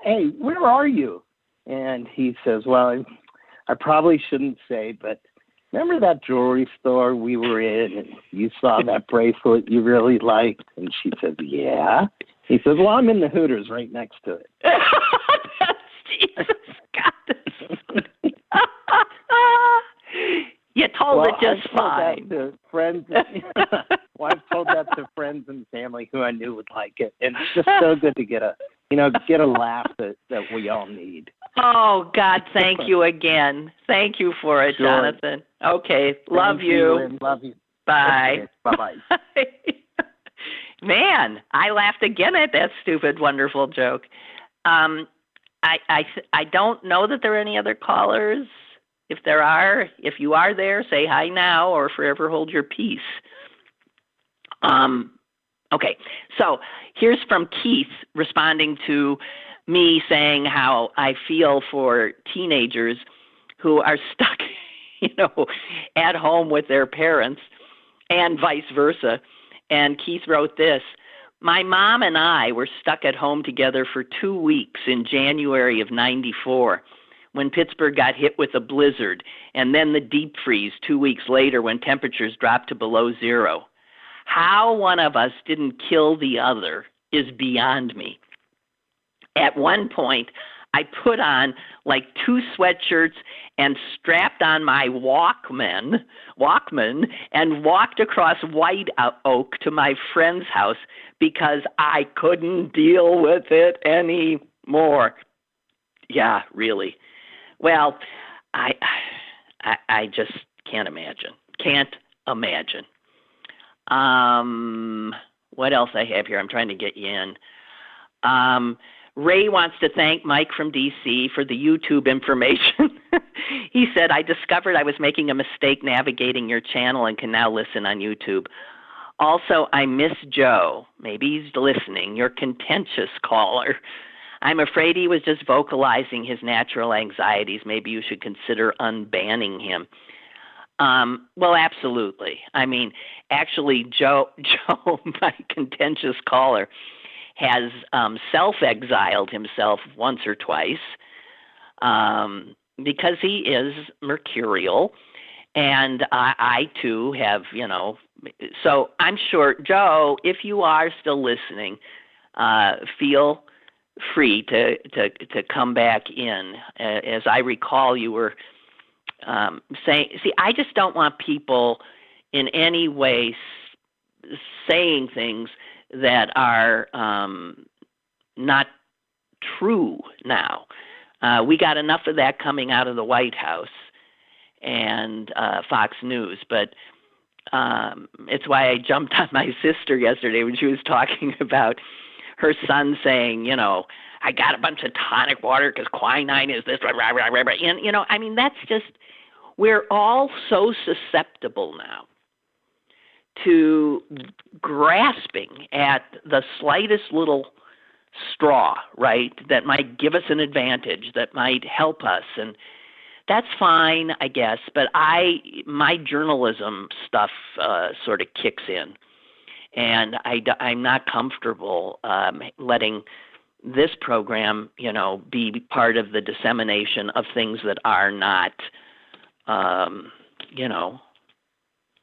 "Hey, where are you?" And he says, "Well, I probably shouldn't say, but remember that jewelry store we were in and you saw that bracelet you really liked?" And she says, "Yeah." He says, "Well, I'm in the Hooters right next to it." Jesus God. You told it just fine. To friends. Well, I've told that to friends and family who I knew would like it. And it's just so good to get a laugh that we all need. Oh, God, thank you again. Thank you for it, Sure. Jonathan. Okay, love you. Love you. Bye. Okay. Bye-bye. Man, I laughed again at that stupid, wonderful joke. I don't know that there are any other callers. If there are, if you are there, say hi now or forever hold your peace. Okay, so here's from Keith responding to me saying how I feel for teenagers who are stuck, at home with their parents and vice versa. And Keith wrote this: "My mom and I were stuck at home together for 2 weeks in January of '94 when Pittsburgh got hit with a blizzard, and then the deep freeze 2 weeks later when temperatures dropped to below zero. How one of us didn't kill the other is beyond me. At one point, I put on like 2 sweatshirts and strapped on my Walkman and walked across White Oak to my friend's house because I couldn't deal with it anymore." Yeah, really. Well, I just can't imagine. What else I have here? I'm trying to get you in. Ray wants to thank Mike from D.C. for the YouTube information. He said, "I discovered I was making a mistake navigating your channel and can now listen on YouTube. Also, I miss Joe. Maybe he's listening, your contentious caller. I'm afraid he was just vocalizing his natural anxieties. Maybe you should consider unbanning him." Well, absolutely. I mean, actually, Joe, my contentious caller, has self-exiled himself once or twice because he is mercurial. And I too have, so I'm sure, Joe, if you are still listening, feel free to come back in. As I recall, you were saying, see, I just don't want people in any way saying things that are not true now. We got enough of that coming out of the White House and Fox News, but it's why I jumped on my sister yesterday when she was talking about her son saying, I got a bunch of tonic water because quinine is this, blah, blah, blah, blah. And, I mean, that's just, we're all so susceptible now to grasping at the slightest little straw, right, that might give us an advantage, that might help us. And that's fine, I guess, but my journalism stuff sort of kicks in. And I'm not comfortable letting this program, be part of the dissemination of things that are not,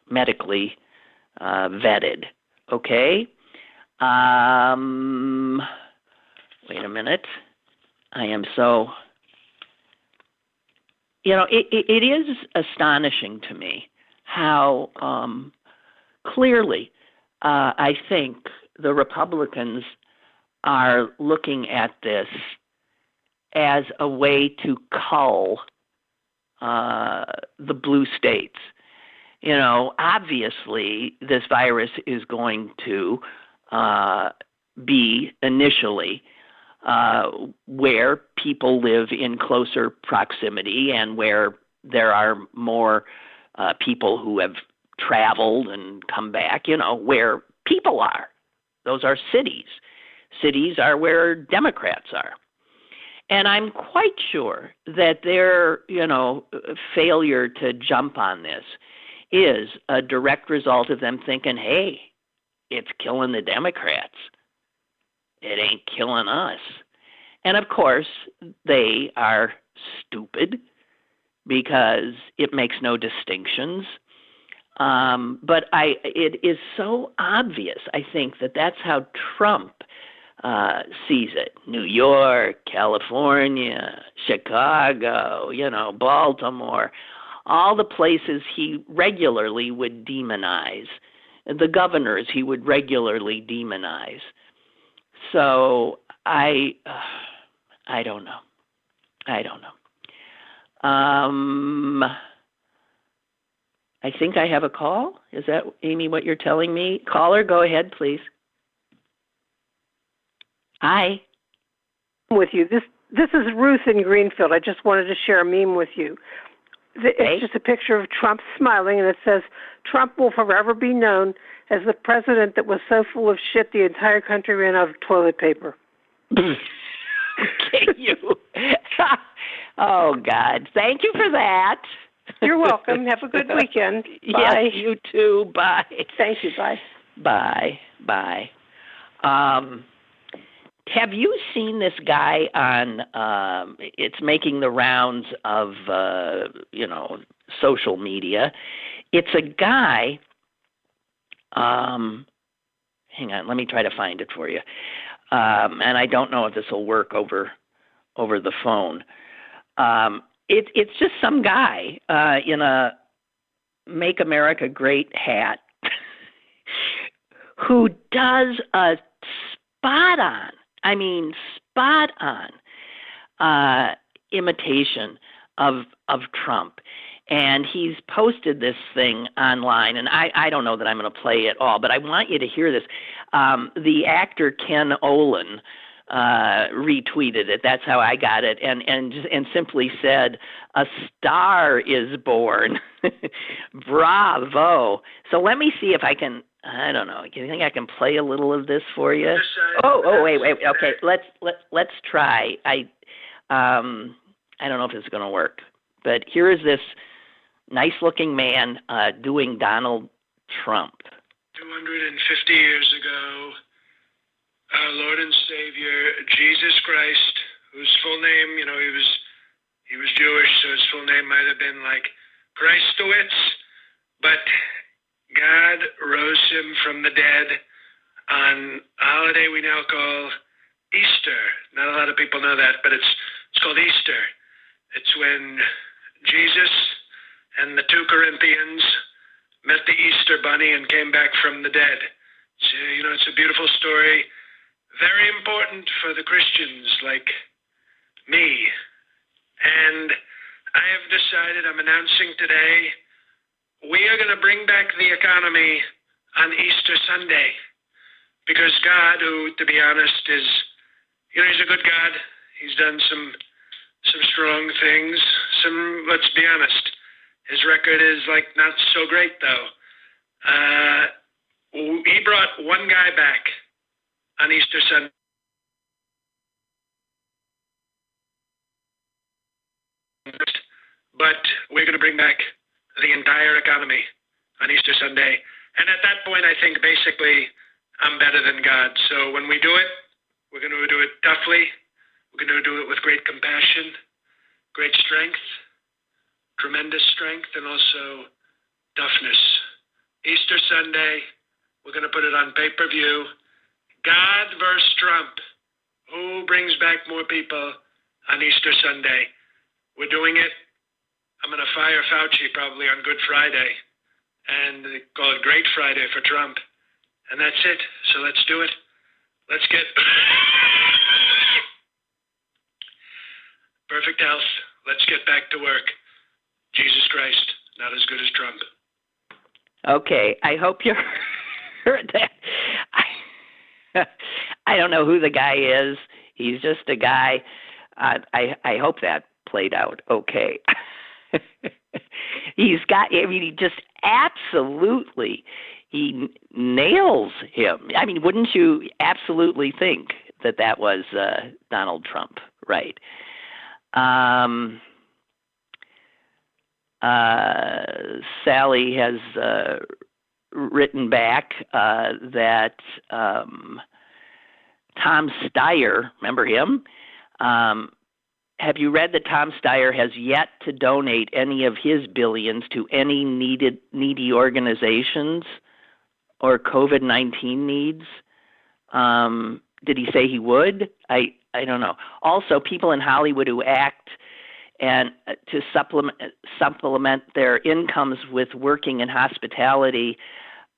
medically vetted. Okay? Wait a minute. I am so... it is astonishing to me how clearly, I think the Republicans are looking at this as a way to cull the blue states. Obviously, this virus is going to be initially where people live in closer proximity and where there are more people who have traveled and come back, where people are. Those are cities. Cities are where Democrats are. And I'm quite sure that their, failure to jump on this is a direct result of them thinking, hey, it's killing the Democrats. It ain't killing us. And of course, they are stupid because it makes no distinctions. But it is so obvious, I think, that that's how Trump sees it. New York, California, Chicago, Baltimore, all the places he regularly would demonize, the governors he would regularly demonize. So I don't know. I think I have a call. Is that, Amy, what you're telling me? Caller, go ahead, please. Hi. With you. This is Ruth in Greenfield. I just wanted to share a meme with you. It's just a picture of Trump smiling, and it says, Trump will forever be known as the president that was so full of shit the entire country ran out of toilet paper. Okay, you. Oh, God. Thank you for that. You're welcome. Have a good weekend. Bye. Yes, you too. Bye. Thank you. Bye. Bye. Have you seen this guy on, it's making the rounds of, social media. It's a guy, hang on, let me try to find it for you. And I don't know if this will work over the phone. It's just some guy in a Make America Great hat who does a spot on imitation of Trump. And he's posted this thing online, and I don't know that I'm going to play it all, but I want you to hear this. The actor Ken Olin retweeted it. That's how I got it, and simply said, "A star is born." Bravo. So let me see if I can. I don't know. Do you think I can play a little of this for you? Wait. Okay, let's try. I don't know if this is going to work, but here is this nice-looking man doing Donald Trump. 250 years ago, our Lord and Savior, Jesus Christ, whose full name, he was Jewish, so his full name might have been like Christowitz, but God rose him from the dead on a holiday we now call Easter. Not a lot of people know that, but it's called Easter. It's when Jesus and the two Corinthians met the Easter bunny and came back from the dead. So, it's a beautiful story, very important for the Christians like me. And I have decided, I'm announcing today, we are going to bring back the economy on Easter Sunday. Because God, who, to be honest, is, he's a good God. He's done some strong things. Let's be honest, his record is not so great though. He brought one guy back on Easter Sunday. But we're going to bring back the entire economy on Easter Sunday. And at that point, I think basically I'm better than God. So when we do it, we're going to do it toughly. We're going to do it with great compassion, great strength, tremendous strength, and also toughness. Easter Sunday, we're going to put it on pay-per-view. God versus Trump. Who brings back more people on Easter Sunday? We're doing it. I'm going to fire Fauci probably on Good Friday. and they call it Great Friday for Trump. And that's it. So let's do it. Let's get perfect health. Let's get back to work. Jesus Christ, not as good as Trump. Okay, I hope you heard that. I don't know who the guy is. He's just a guy. I hope that played out okay. He just absolutely, he nails him. I mean, wouldn't you absolutely think that was Donald Trump, right? Sally has written back that Tom Steyer, remember him? Have you read that Tom Steyer has yet to donate any of his billions to any needy organizations or COVID-19 needs? Did he say he would? I don't know. Also, people in Hollywood who act and to supplement their incomes with working in hospitality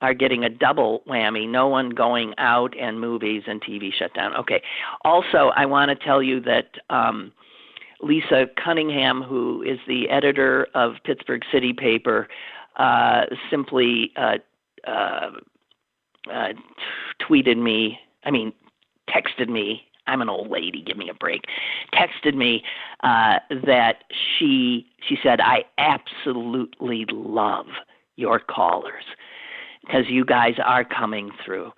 are getting a double whammy. No one going out, and movies and TV shut down. Okay. Also, I want to tell you that Lisa Cunningham, who is the editor of Pittsburgh City Paper, simply texted me. I'm an old lady, give me a break. Texted me that she said, I absolutely love your callers because you guys are coming through.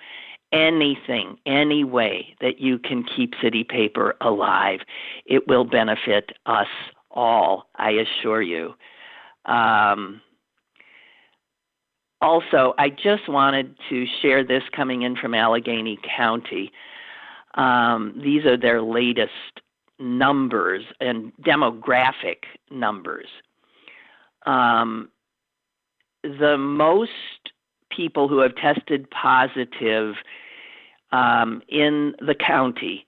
Anything, any way that you can keep City Paper alive, it will benefit us all, I assure you. Also, I just wanted to share this coming in from Allegheny County. These are their latest numbers and demographic numbers. The most people who have tested positive in the county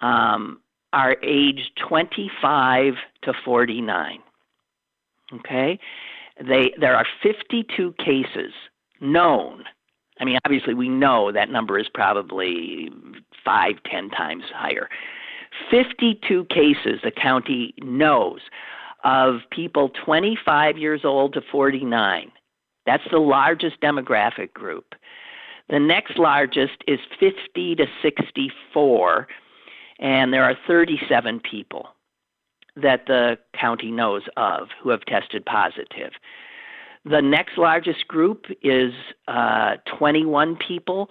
are aged 25 to 49. Okay? There are 52 cases known. I mean, obviously, we know that number is probably 5-10 times higher. 52 cases the county knows of people 25 years old to 49. That's the largest demographic group. The next largest is 50 to 64, and there are 37 people that the county knows of who have tested positive. The next largest group is 21 people,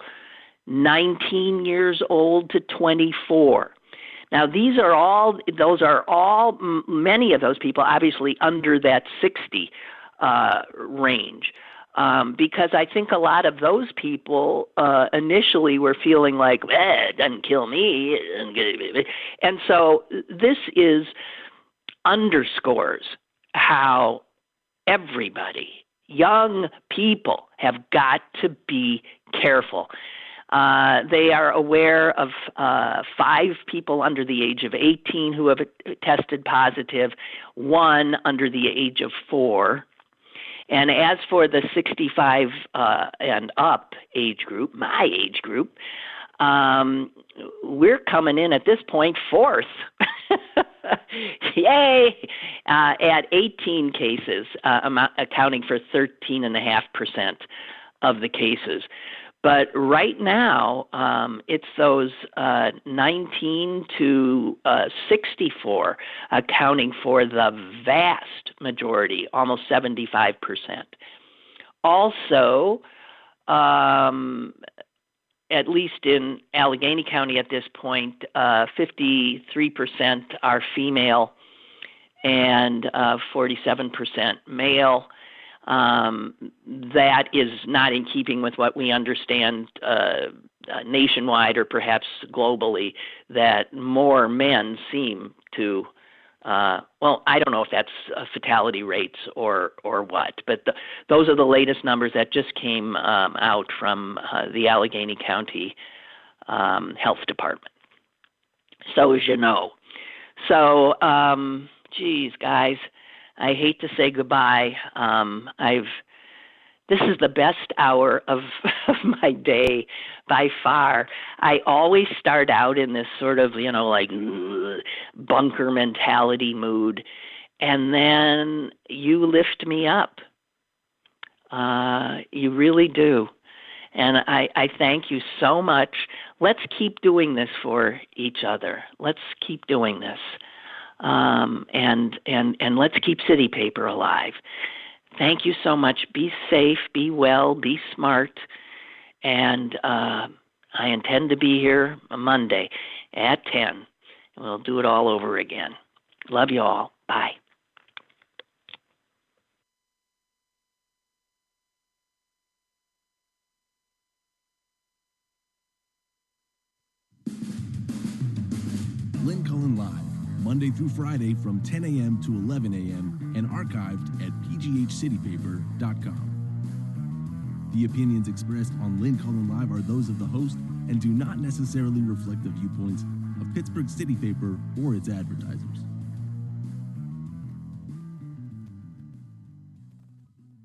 19 years old to 24. Now, many of those people obviously under that 60 range. Because I think a lot of those people initially were feeling like, it doesn't kill me. And so this underscores how everybody, young people, have got to be careful. They are aware of 5 people under the age of 18 who have tested positive, 1 under the age of 4. And as for the 65 and up age group, my age group, we're coming in at this point 4th. Yay! At 18 cases, accounting for 13.5% of the cases. But right now, it's those 19 to 64 accounting for the vast majority, almost 75%. Also, at least in Allegheny County at this point, 53% are female and 47% male. That is not in keeping with what we understand nationwide or perhaps globally, that more men seem to, I don't know if that's fatality rates or what, but those are the latest numbers that just came out from the Allegheny County Health Department. So as you know. So, geez, guys, I hate to say goodbye. I've This is the best hour of my day by far. I always start out in this sort of, like bunker mentality mood, and then you lift me up. You really do. And I thank you so much. Let's keep doing this for each other. Let's keep doing this. And let's keep City Paper alive. Thank you so much. Be safe, be well, be smart. And I intend to be here on Monday at 10. And we'll do it all over again. Love you all. Bye. Lynn Cullen Live, Monday through Friday from 10 a.m. to 11 a.m. and archived at pghcitypaper.com. The opinions expressed on Lynn Cullen Live are those of the host and do not necessarily reflect the viewpoints of Pittsburgh City Paper or its advertisers.